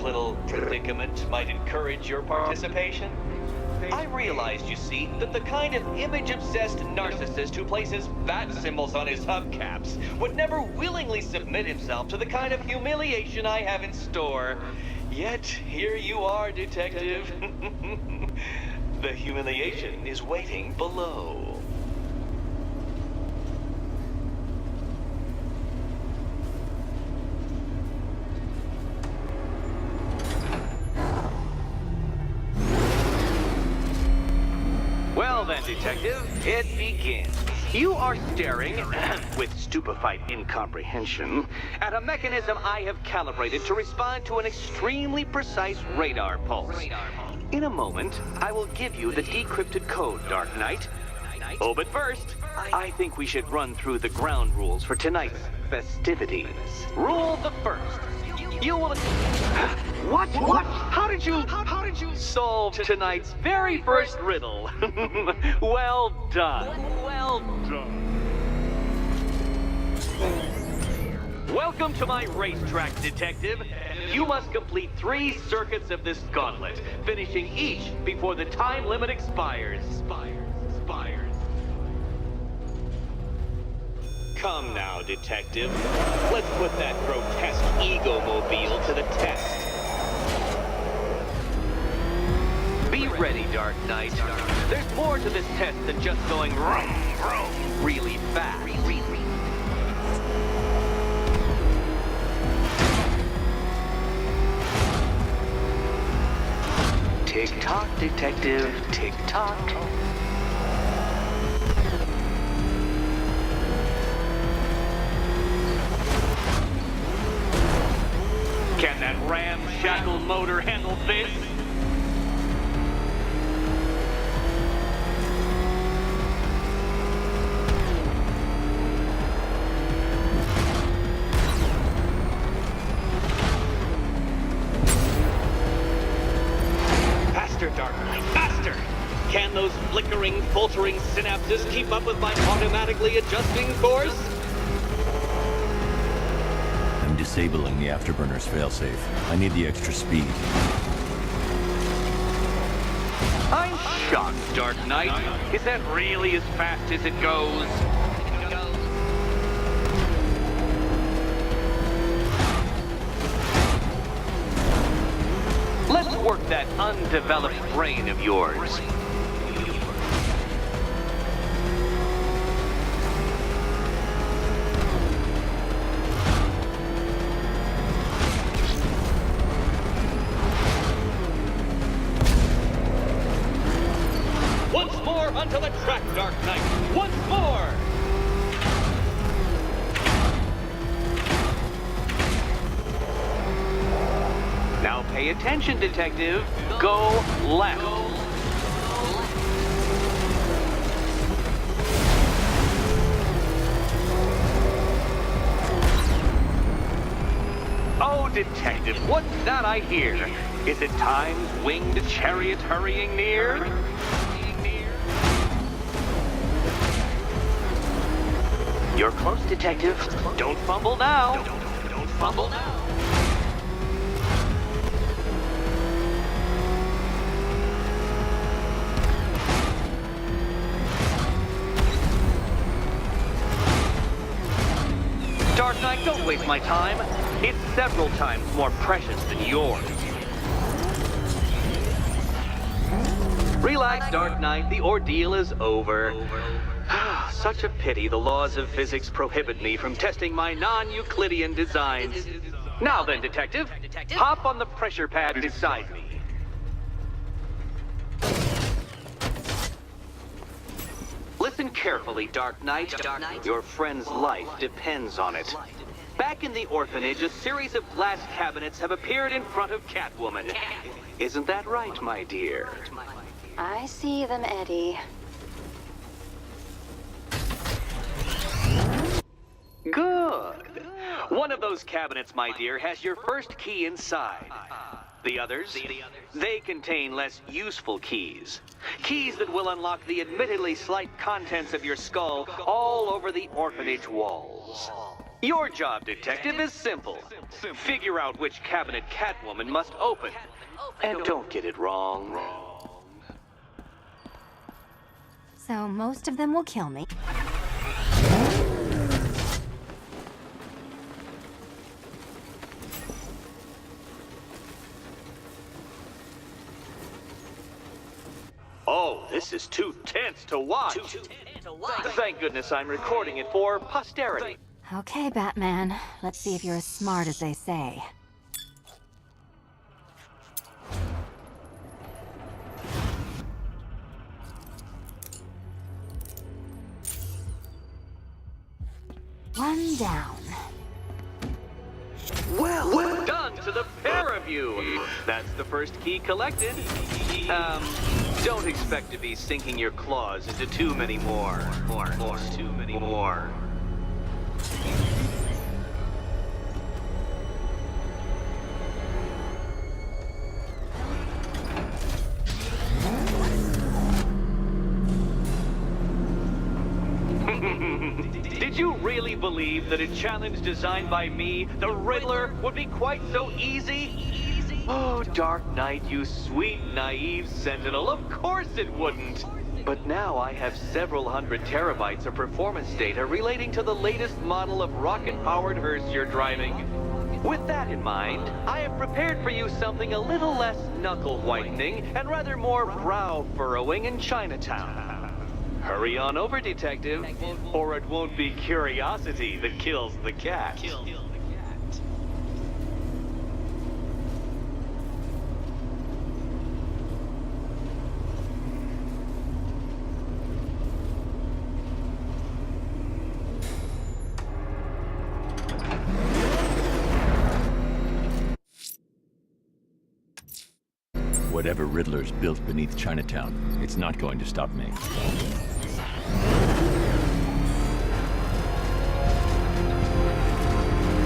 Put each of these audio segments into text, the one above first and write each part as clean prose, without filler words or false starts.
little predicament might encourage your participation? I realized, you see, that the kind of image-obsessed narcissist who places bat symbols on his hubcaps would never willingly submit himself to the kind of humiliation I have in store. Yet, here you are, Detective. The humiliation is waiting below. Well then, Detective, it begins. You are staring, with stupefied incomprehension, at a mechanism I have calibrated to respond to an extremely precise radar pulse. In a moment, I will give you the decrypted code, Dark Knight. Oh, but first, I think we should run through the ground rules for tonight's festivities. Rule the first. You will... What? How did you solve tonight's very first riddle? Well done. Well done. Welcome to my racetrack, Detective. You must complete 3 circuits of this gauntlet, finishing each before the time limit expires. Come now, Detective. Let's put that grotesque ego-mobile to the test. Be ready, Dark Knight. There's more to this test than just going really fast. Tick-tock, Detective, tick-tock. Can that ramshackle motor handle this? Faster, Dark Knight, faster! Can those flickering, faltering synapses keep up with my automatically adjusting course? Disabling the afterburner's failsafe. I need the extra speed. I'm shocked, Dark Knight. Is that really as fast as it goes? Let's work that undeveloped brain of yours. Onto the track, Dark Knight! Once more! Now pay attention, Detective. Go left. Oh, Detective, what's that I hear? Is it time's winged chariot hurrying near? You're close, Detective. Don't fumble now. Don't fumble now. Dark Knight, don't waste my time. It's several times more precious than yours. Relax, Dark Knight. The ordeal is over. Such a pity the laws of physics prohibit me from testing my non-Euclidean designs. Now then, Detective, hop on the pressure pad beside me. Listen carefully, Dark Knight. Your friend's life depends on it. Back in the orphanage, a series of glass cabinets have appeared in front of Catwoman. Isn't that right, my dear? I see them, Eddie. Good. One of those cabinets, my dear, has your first key inside. The others, they contain less useful keys. Keys that will unlock the admittedly slight contents of your skull all over the orphanage walls. Your job, Detective, is simple. Figure out which cabinet Catwoman must open. And don't get it wrong. So most of them will kill me. Oh, this is too tense to watch. Thank goodness I'm recording it for posterity. Okay, Batman. Let's see if you're as smart as they say. One down. Well done to the pair of you. That's the first key collected. Don't expect to be sinking your claws into too many more. Too many more. Did you really believe that a challenge designed by me, the Riddler, would be quite so easy? Oh, Dark Knight, you sweet, naive sentinel, of course it wouldn't. But now I have several hundred terabytes of performance data relating to the latest model of rocket-powered hearse you're driving. With that in mind, I have prepared for you something a little less knuckle-whitening and rather more brow-furrowing in Chinatown. Hurry on over, Detective, or it won't be curiosity that kills the cat. Whatever Riddler's built beneath Chinatown, it's not going to stop me.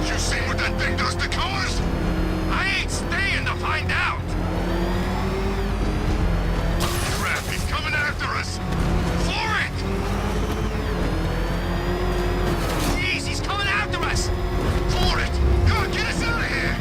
You see what that thing does to cars? I ain't staying to find out! Crap, he's coming after us! For it! Jeez, he's coming after us! For it! Come on, get us out of here!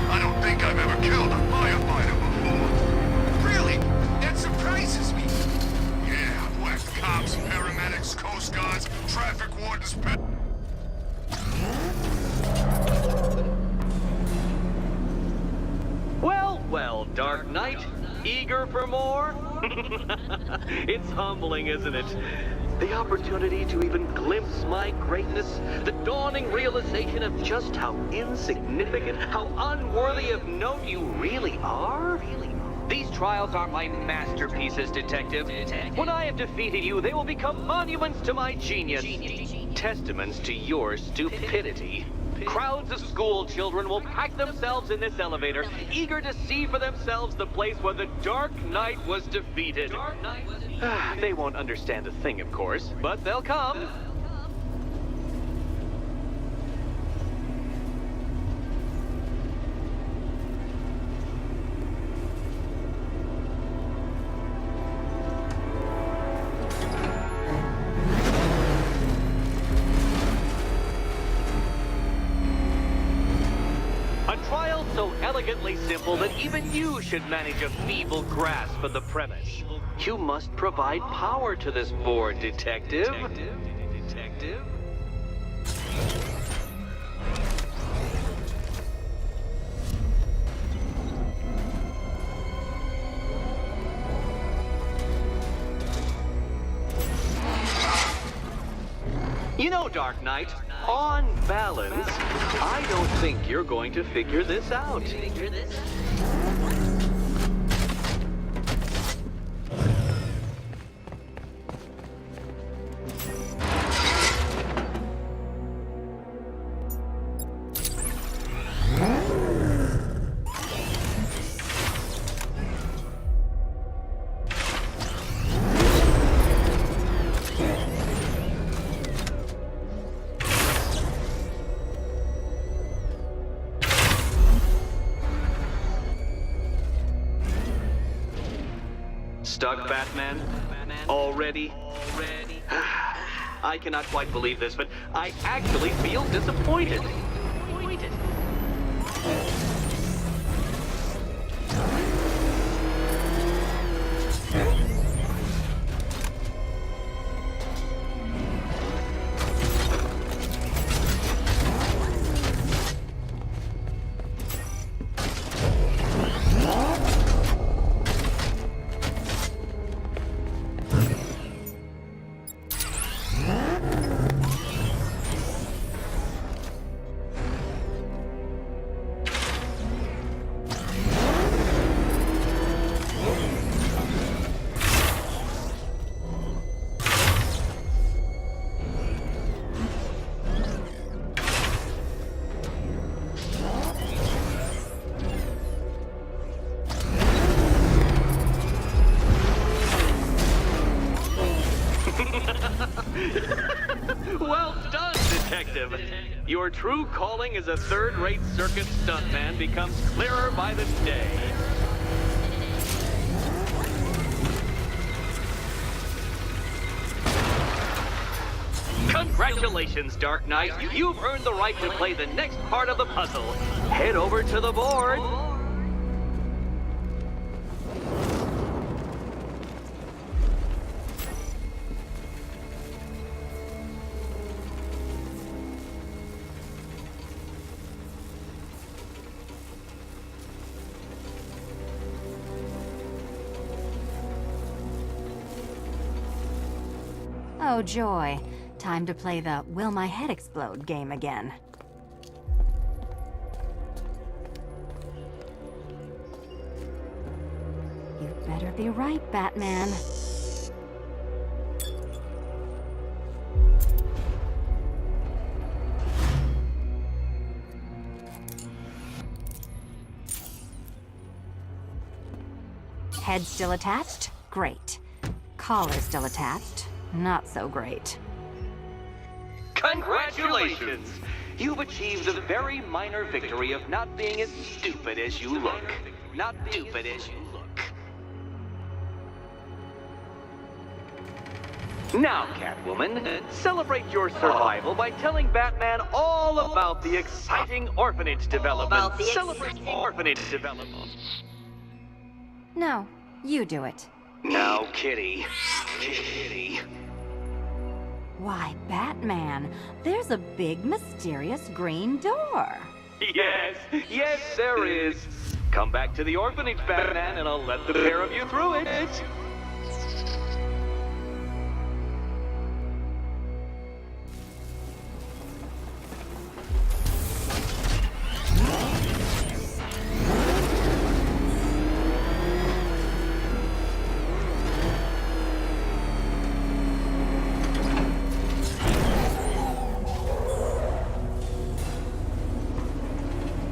I don't think I've ever killed a firefighter before. Really? That surprises me. Yeah, I've whacked cops, paramedics, coast guards, traffic wardens, Well, Dark Knight, eager for more? It's humbling, isn't it? The opportunity to even glimpse my greatness, the dawning realization of just how insignificant, how unworthy of note you really are? These trials are my masterpieces, Detective. When I have defeated you, they will become monuments to my genius, testaments to your stupidity. Crowds of school children will pack themselves in this elevator, eager to see for themselves the place where the Dark Knight was defeated. They won't understand a thing, of course, but they'll come. So elegantly simple that even you should manage a feeble grasp of the premise. You must provide power to this board, Detective. Detective? You know, Dark Knight, on balance, I don't think you're going to figure this out. Stuck, Batman? Already? I cannot quite believe this, but I actually feel disappointed. Well done, Detective. Your true calling as a third-rate circus stuntman becomes clearer by the day. Congratulations, Dark Knight. You've earned the right to play the next part of the puzzle. Head over to the board. Oh, joy. Time to play the Will My Head Explode game again. You better be right, Batman. Head still attached? Great. Collar still attached? Not so great. Congratulations! You've achieved the very minor victory of not being as stupid as you look. Not stupid as you look. Now, Catwoman, celebrate your survival by telling Batman all about the exciting orphanage development. Celebrate orphanage development. No, you do it. Now, Kitty. Kitty. Why, Batman, there's a big, mysterious green door. Yes, yes, there is. Come back to the orphanage, Batman, and I'll let the pair of you through it.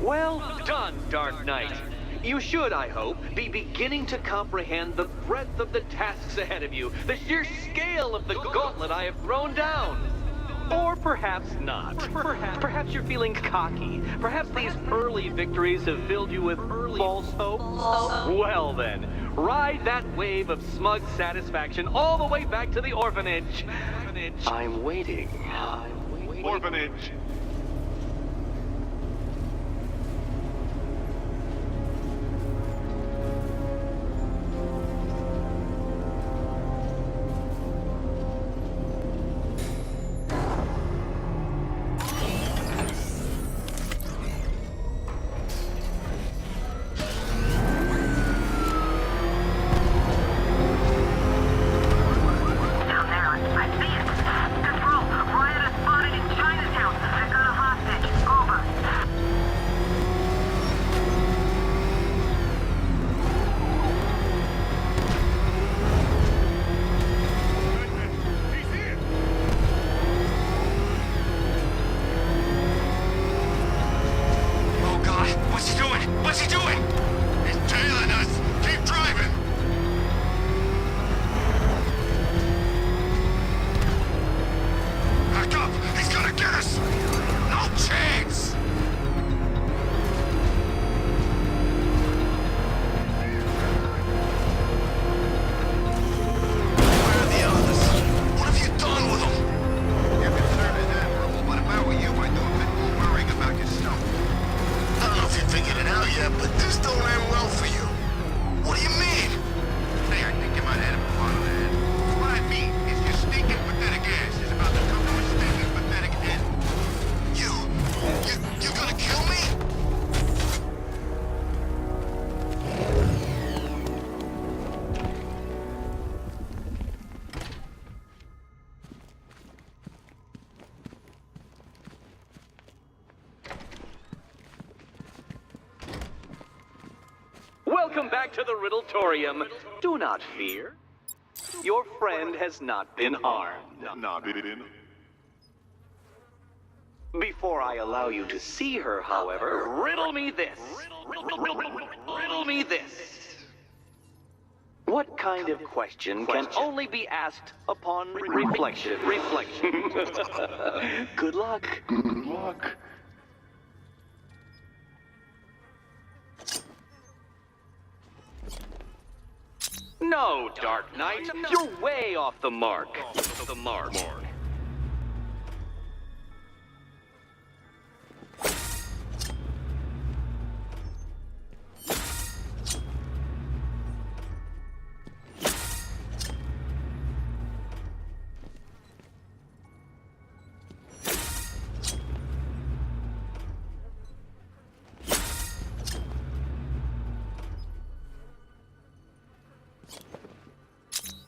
Well done, Dark Knight. You should, I hope, be beginning to comprehend the breadth of the tasks ahead of you, the sheer scale of the gauntlet I have thrown down. Or perhaps not. Perhaps you're feeling cocky. Perhaps these early victories have filled you with false hope. Well then, ride that wave of smug satisfaction all the way back to the orphanage. I'm waiting. Orphanage. Down there, I see it. This rope, riot is spotted in Chinatown. Welcome back to the Riddletorium. Do not fear. Your friend has not been harmed. Before I allow you to see her, however, riddle me this. Riddle me this. What kind of question can only be asked upon reflection? Good luck. Good luck. No, Dark Knight, you're way off the mark.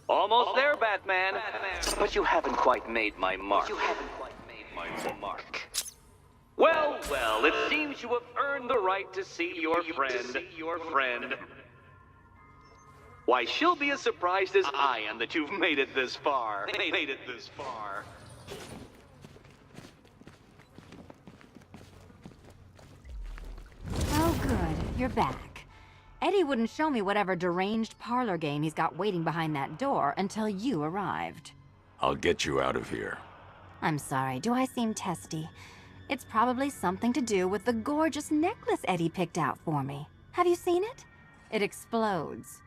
Almost there, Batman. But you haven't quite made my mark. Well, it seems you have earned the right to see your friend. Why, she'll be as surprised as I am that you've made it this far. Oh, good. You're back. Eddie wouldn't show me whatever deranged parlor game he's got waiting behind that door until you arrived. I'll get you out of here. I'm sorry, do I seem testy? It's probably something to do with the gorgeous necklace Eddie picked out for me. Have you seen it? It explodes.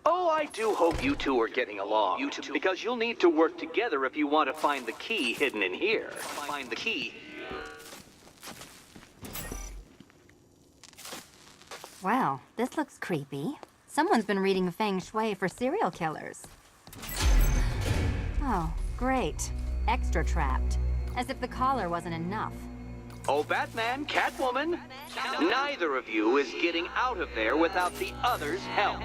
Oh, I do hope you two are getting along. Because you'll need to work together if you want to find the key hidden in here. Find the key. Well, this looks creepy. Someone's been reading Feng Shui for serial killers. Oh, great. Extra trapped. As if the collar wasn't enough. Oh, Batman, Catwoman, neither of you is getting out of there without the other's help.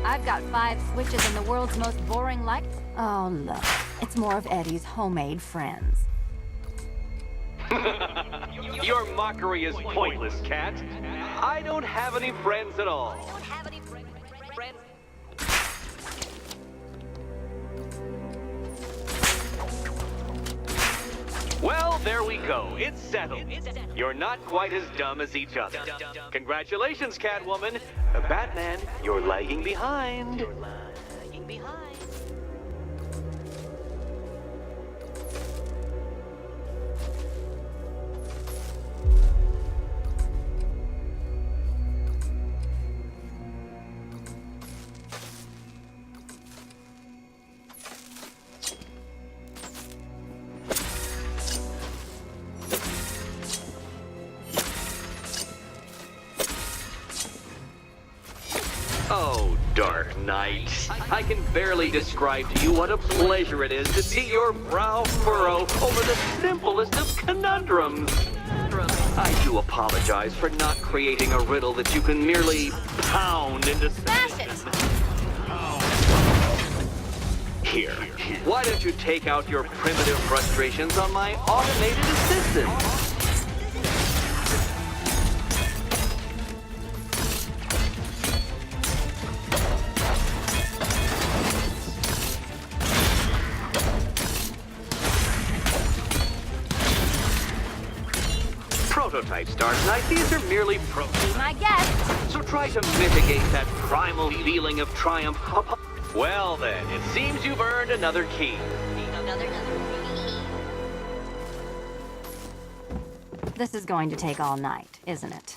I've got 5 switches in the world's most boring lights. Oh, look. It's more of Eddie's homemade friends. Your mockery is pointless, Cat. I don't have any friends at all. Well, there we go. It's settled. You're not quite as dumb as each other. Congratulations, Catwoman. Batman, you're lagging behind. Oh, Dark Knight. I can barely describe to you what a pleasure it is to see your brow furrow over the simplest of conundrums. I do apologize for not creating a riddle that you can merely pound into submission. Here, why don't you take out your primitive frustrations on my automated assistant? Prototypes, Dark Knight. These are merely prototypes. My guess. So try to mitigate that primal feeling of triumph. Well then, it seems you've earned another key. This is going to take all night, isn't it?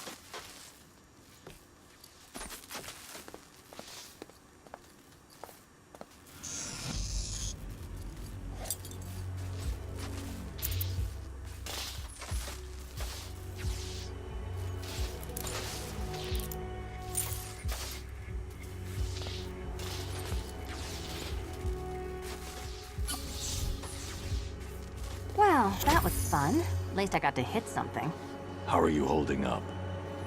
that was fun. At least I got to hit something. How are you holding up?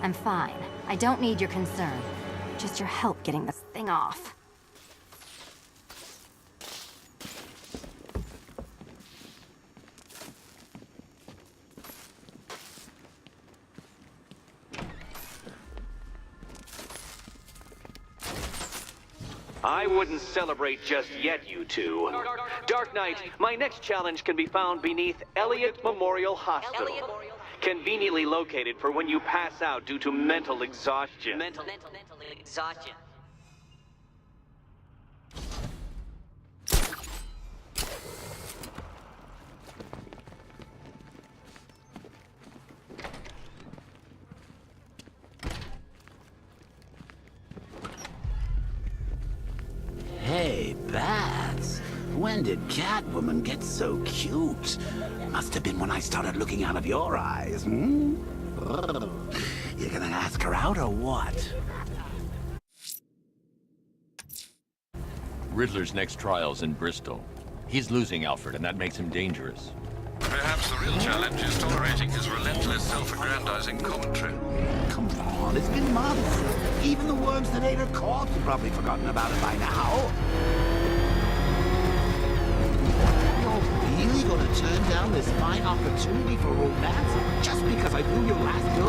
I'm fine. I don't need your concern. Just your help getting this thing off. I wouldn't celebrate just yet, you two. Dark Knight, my next challenge can be found beneath Elliott Memorial Hospital. Conveniently located for when you pass out due to mental exhaustion. Mental exhaustion. Hey, Bats. When did Catwoman get so cute? Must have been when I started looking out of your eyes, hmm? You gonna ask her out or what? Riddler's next trial's in Bristol. He's losing Alfred, and that makes him dangerous. Perhaps the real challenge is tolerating his relentless self-aggrandizing commentary. Come on, it's been months. Even the worms that ate her corpse have probably forgotten about it by now. You're really gonna turn down this fine opportunity for romance just because I blew your last girl